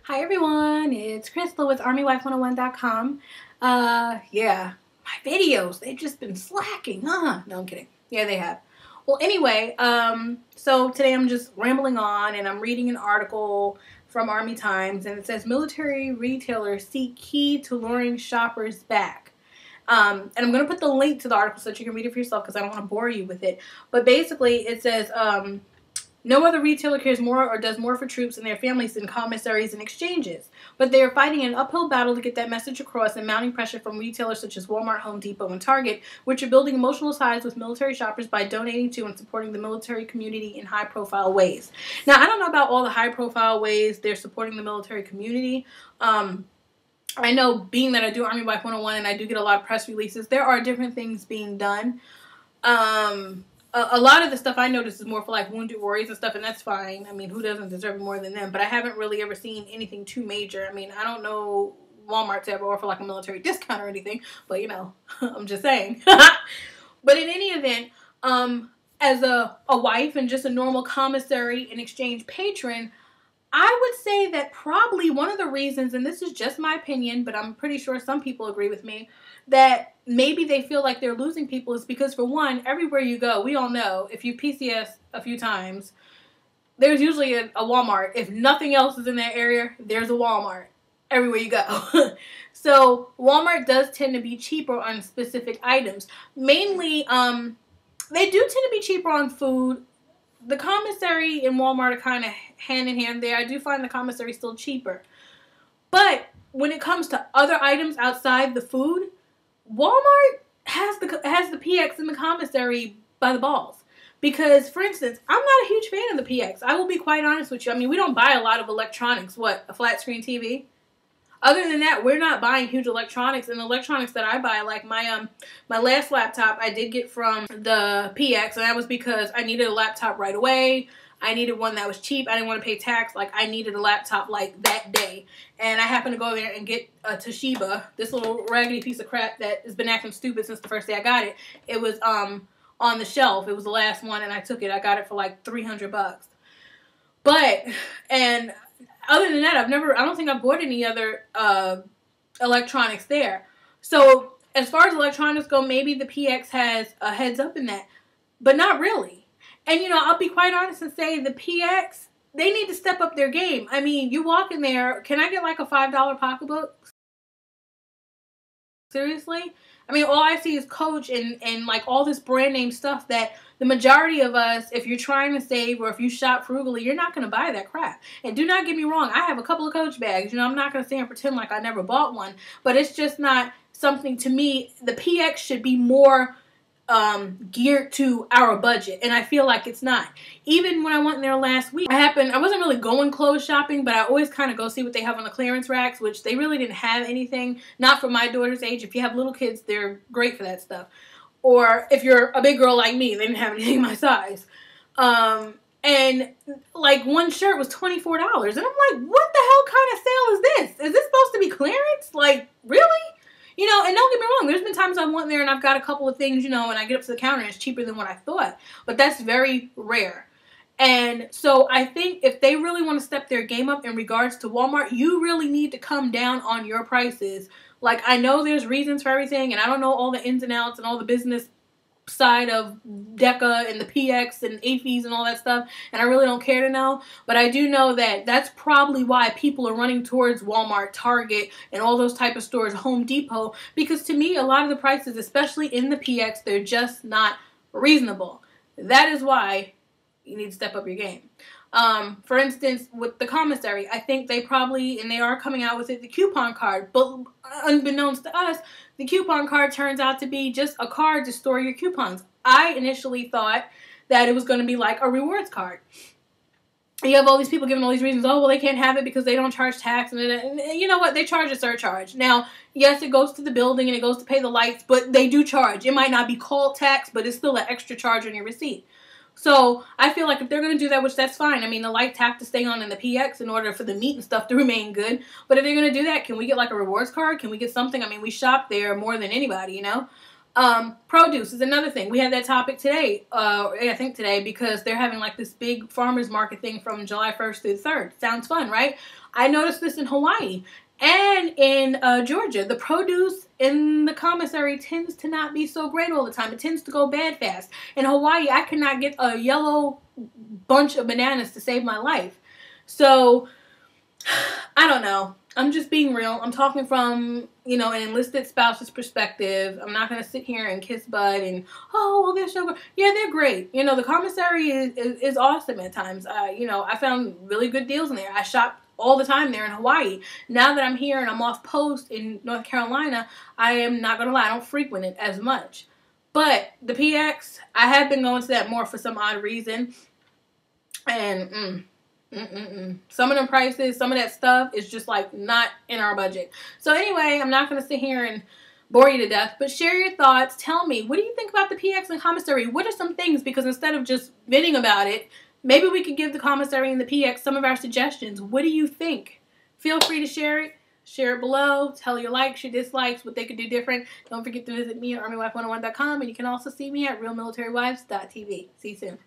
Hi everyone, it's Krystel with ArmyWife101.com. Yeah, my videos, they've just been slacking, huh? No, I'm kidding. Yeah, they have. Well, anyway, so today I'm just rambling on and I'm reading an article from Army Times and it says military retailers seek key to luring shoppers back. And I'm going to put the link to the article so that you can read it for yourself because I don't want to bore you with it. But basically it says, no other retailer cares more or does more for troops and their families than commissaries and exchanges. But they are fighting an uphill battle to get that message across and mounting pressure from retailers such as Walmart, Home Depot, and Target, which are building emotional ties with military shoppers by donating to and supporting the military community in high-profile ways. Now, I don't know about all the high-profile ways they're supporting the military community. I know, being that I do Army Wife 101 and I do get a lot of press releases, there are different things being done. A lot of the stuff I notice is more for like wounded warriors and stuff, and that's fine. I mean, who doesn't deserve it more than them? But I haven't really ever seen anything too major. I mean, I don't know Walmart to ever offer like a military discount or anything, but you know, I'm just saying. But in any event, as a wife and just a normal commissary and exchange patron, I would say that probably one of the reasons, and this is just my opinion, but I'm pretty sure some people agree with me, that maybe they feel like they're losing people is because, for one, everywhere you go, we all know, if you PCS a few times, there's usually a Walmart. If nothing else is in that area, there's a Walmart everywhere you go. So Walmart does tend to be cheaper on specific items. Mainly, they do tend to be cheaper on food. The commissary and Walmart are kind of hand in hand there. I do find the commissary still cheaper. But when it comes to other items outside the food, Walmart has the PX and the commissary by the balls. Because, for instance, I'm not a huge fan of the PX. I will be quite honest with you. I mean, we don't buy a lot of electronics. What, a flat screen TV? Other than that, we're not buying huge electronics. And the electronics that I buy, like my last laptop, I did get from the PX, and that was because I needed a laptop right away. I needed one that was cheap. I didn't want to pay tax. Like, I needed a laptop like that day. And I happened to go there and get a Toshiba, this little raggedy piece of crap that has been acting stupid since the first day I got it. It was on the shelf. It was the last one, and I took it. I got it for like $300. But, and other than that, I don't think I've bought any other electronics there. So, as far as electronics go, maybe the PX has a heads up in that. But not really. And, you know, I'll be quite honest and say the PX, they need to step up their game. I mean, you walk in there, can I get like a $5 pocketbook? Seriously? I mean, all I see is Coach and like all this brand name stuff that the majority of us, if you're trying to save or if you shop frugally, you're not going to buy that crap. And do not get me wrong, I have a couple of Coach bags. You know, I'm not going to sit and pretend like I never bought one. But it's just not something, to me, the PX should be more geared to our budget, and I feel like it's not. Even when I went in there last week, I wasn't really going clothes shopping, but I always kind of go see what they have on the clearance racks, which they really didn't have anything, not for my daughter's age. If you have little kids, they're great for that stuff. Or if you're a big girl like me, they didn't have anything my size. And like one shirt was $24, and I'm like, what the hell kind of sale is this? Is this supposed to be clearance? Like, really? You know, and don't get me wrong, there's been times I went there and I've got a couple of things, you know, and I get up to the counter and it's cheaper than what I thought. But that's very rare. And so I think if they really want to step their game up in regards to Walmart, you really need to come down on your prices. Like, I know there's reasons for everything, and I don't know all the ins and outs and all the business side of DECA and the PX and AFES and all that stuff, and I really don't care to know, but I do know that that's probably why people are running towards Walmart, Target, and all those type of stores, Home Depot, because to me, a lot of the prices, especially in the PX, they're just not reasonable. That is why you need to step up your game. For instance, with the commissary, I think they probably, and they are coming out with it, the coupon card, but unbeknownst to us, the coupon card turns out to be just a card to store your coupons. I initially thought that it was going to be like a rewards card. You have all these people giving all these reasons, oh, well, they can't have it because they don't charge tax, and you know what, they charge a surcharge. Now, yes, it goes to the building and it goes to pay the lights, but they do charge. It might not be called tax, but it's still an extra charge on your receipt. So I feel like if they're going to do that, which that's fine. I mean, the lights have to stay on in the PX in order for the meat and stuff to remain good. But if they're going to do that, can we get like a rewards card? Can we get something? I mean, we shop there more than anybody, you know. Produce is another thing. We had that topic today, I think today, because they're having like this big farmers market thing from July 1st through the 3rd. Sounds fun, right? I noticed this in Hawaii and in Georgia. The produce in the commissary tends to not be so great all the time. It tends to go bad fast. In Hawaii, I could not get a yellow bunch of bananas to save my life. So, I don't know. I'm just being real. I'm talking from, you know, an enlisted spouse's perspective. I'm not going to sit here and kiss butt and, oh, well, they're so good. Yeah, they're great. You know, the commissary is awesome at times. You know, I found really good deals in there. I shop all the time there in Hawaii. Now that I'm here and I'm off post in North Carolina, I am not going to lie, I don't frequent it as much. But the PX, I have been going to that more for some odd reason. And, some of them prices, some of that stuff is just like not in our budget. So anyway, I'm not going to sit here and bore you to death, but share your thoughts. Tell me, what do you think about the PX and commissary? What are some things? Because instead of just venting about it, maybe we could give the commissary and the PX some of our suggestions. What do you think? Feel free to share it. Share it below. Tell your likes, your dislikes, what they could do different. Don't forget to visit me at ArmyWife101.com, and you can also see me at RealMilitaryWives.tv. See you soon.